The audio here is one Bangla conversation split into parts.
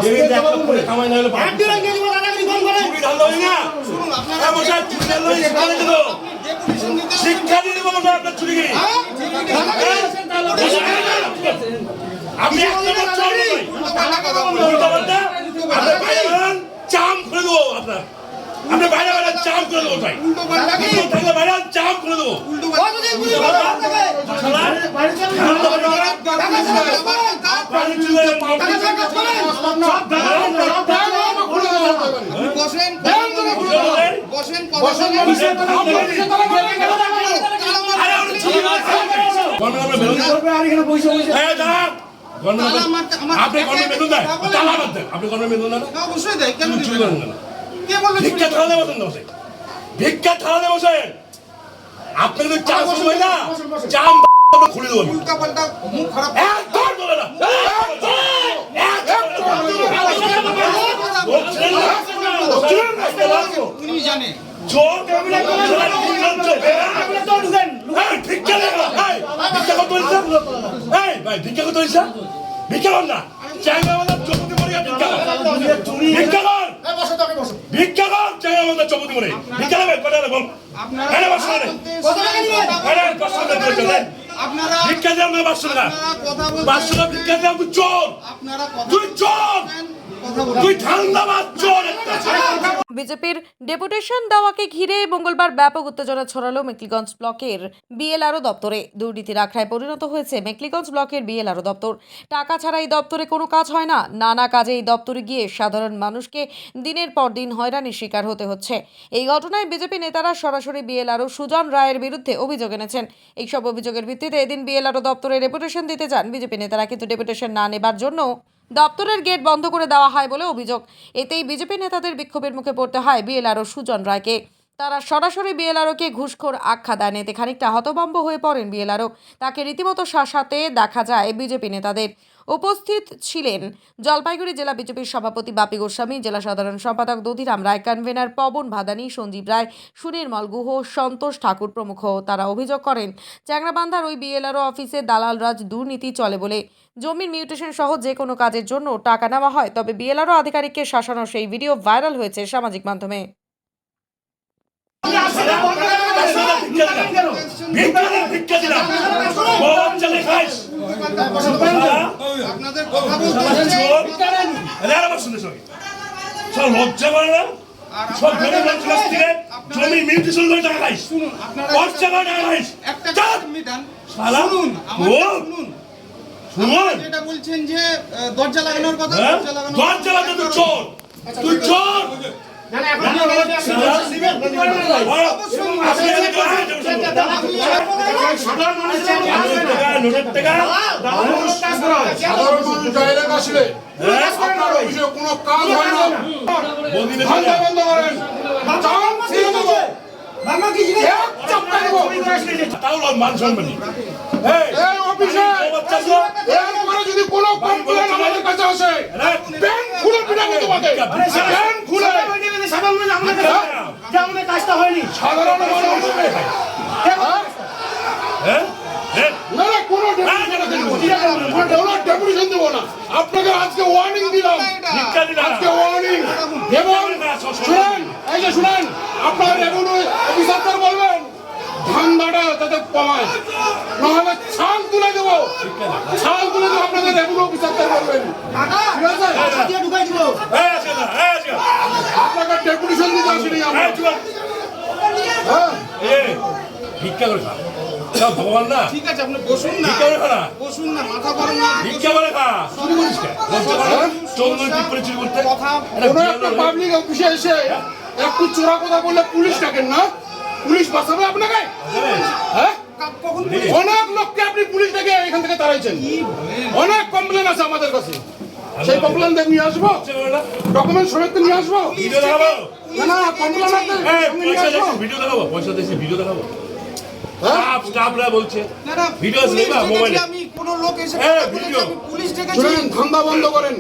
আজকে জবাব করে কামাই না হলে একদিন আগে দিব দাদাগিরি বন্ধ করেন চুরি ধান্দা হই না শুনুন আপনারা বসে চুরি ধান্দা হই শিক্ষা দিতে শিক্ষা দিতে বলবো আপনার চুরি কি আপনি একটা চোর নই উল্টা পাল্টা আপনি বাইরে বেরান চাম করে দেবো আপনার আপনি বাইরে বেরান চাম করে দেবো ভাই উল্টো থাকলে বাইরে চাম করে দেবো ভিক্ষা থালাতে বসেন আপনি যদি চা বসে না চাম খুলে দেবো উল্টা পাল্টা মুখ খারাপ একদম বলে না উনি জানে জোর ভিক্ষা কত ভাই ভিক্ষা কত ভিক্ষা কর না চাইনা চৌপতি মরে ভিক্ষা কর ভিক্ষা কর চাইনা চৌপতি মরে ভিক্ষা নেবে কটা বল আপনারা ভিক্ষা দেন না 500 টাকা 500 টাকা ভিক্ষা দেন তুই চোর তুই চোর তুই ধান্দাবাজ চোর একটা বিজেপির ডেপুটেশন দেওয়াকে ঘিরে মঙ্গলবার ব্যাপক উত্তেজনা ছড়ালো মেখলিগঞ্জ ব্লকের বিএলআরও দপ্তরে। দুর্নীতির আখড়ায় পরিণত হয়েছে মেখলিগঞ্জ ব্লকের বিএলআরও দপ্তর। টাকা ছাড়া এই দপ্তরে কোনো কাজ হয় না। নানা কাজে এই দপ্তরে গিয়ে সাধারণ মানুষকে দিনের পর দিন হয়রানির শিকার হতে হচ্ছে। এই ঘটনায় বিজেপি নেতারা সরাসরি বিএলআরও সুজন রায়ের বিরুদ্ধে অভিযোগ এনেছেন। এইসব অভিযোগের ভিত্তিতে এদিন বিএলআরও দপ্তরে ডেপুটেশন দিতে যান বিজেপি নেতারা, কিন্তু ডেপুটেশন না নেবার জন্য দপ্তরের গেট বন্ধ করে দেওয়া হয় বলে অভিযোগ। এতেই বিজেপি নেতাদের বিক্ষোভের মুখে পড়তে হয় বিএলআরও সুজন রায়কে। তারা সরাসরি বিএলআরওকে ঘুষখোর আখ্যা দেন। এতে খানিকটা হতভম্ব হয়ে পড়েন বিএলআরও। তাকে রীতিমতো শাসাতে দেখা যায় বিজেপি নেতাদের। উপস্থিত ছিলেন জলপাইগুড়ি জেলা বিজেপির সভাপতি বাপি গোস্বামী, জেলা সাধারণ সম্পাদক দধিরাম রায়, কনভেনার পবন ভাদানী, সঞ্জীব রায়, সুনির্মল গুহ, সন্তোষ ঠাকুর প্রমুখ। তারা অভিযোগ করেন চ্যাংরাবান্ধার ওই বিএলআরও অফিসে দালালরাজ দুর্নীতি চলে বলে। জমির মিউটেশন সহ যে কোনো কাজের জন্য টাকা নেওয়া হয়, তবে বিএলআরও আধিকারিককে শাসানোর সেই ভিডিও ভাইরাল হয়েছে সামাজিক মাধ্যমে। লজ্জা করে না সব জমি মিউটেশন করে টাকা খাইস যেটা বলছেন যে দরজা লাগানোর কথা, দরজা লাগানো চোর তুই চোর মান সম্মান যদি কোনো কমপ্লেন আমাদের কাছে আসে ব্যাংক খুলে পিটাবো তোমাকে ব্যাংক খুলে কাজটা হয়নি সাধারণ মানুষ ডেপুটেশন দেবো না আপনাকে আজকে ওয়ার্নিং দিলাম আজকে ওয়ার্নিং এবং শুনেন এই যে শুনেন আপনার রেভিনিউ অফিসারদের বলবেন ধান্দাটা যাতে কমায়, নাহলে ছাল তুলে দেবো আপনাদের রেভিনিউ অফিসারদের বলবেন আপনাকে ডেপুটেশন দিতে আসিনি আমরা ভিক্ষা করে খা ভগবান না ঠিক আছে আপনি বসুন না বসুন না মাথা গরম না ভিক্ষা করে খা চুরি করিস চৌধুরী টিপ্পনি চুরি করতে কোনো একটা পাবলিক অফিসে এসে একটু চোরা কথা বললে পুলিশ ডাকেন না, পুলিশ বাঁচাবে আপনাকে? হ্যাঁ অনেক লোককে আপনি পুলিশ ডেকে এখান থেকে তাড়াইছেন, অনেক কমপ্লেন আছে আমাদের কাছে, সেই কমপ্লেন নিয়ে আসবো, ডকুমেন্ট সমেত নিয়ে আসবো। না কমপ্লেন আছে ভিডিও দেখাবো, পয়সা দিয়েছি ভিডিও দেখাবো স্টাফরা বলছে ভিডিও নেবা মোবাইলে আমি কোন লোক এসে পুলিশ ডেকে শুনেন ধান্দা বন্ধ করেন,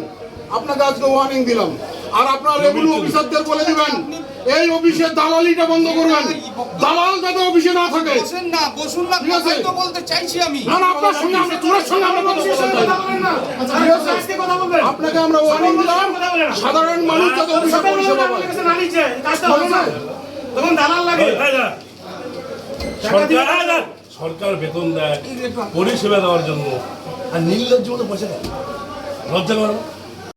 আপনাকে আজকে ওয়ার্নিং দিলাম আর আপনার রেভিনিউ অফিসারদের বলে দিবেন এই অফিসে দালালিটা বন্ধ করবেন। দালাল যাতে অফিসে না থাকে। বসুন না ঠিক আছে? কথাই তো বলতে চাইছি আমি। না না, আপনার সঙ্গে আমরা তোর সঙ্গে আমরা কথা বলতে চাই। ঠিক আছে? আপনাকে আমরা ওয়ার্নিং দিলাম, সাধারণ মানুষ যাতে অফিসে পরিষেবা পায়। তখন দালাল লাগে। সরকার বেতন দেয় পরিষেবা দেওয়ার জন্য, আর নির্লজ্জ মতো পয়সা দেয়, লজ্জা করে না?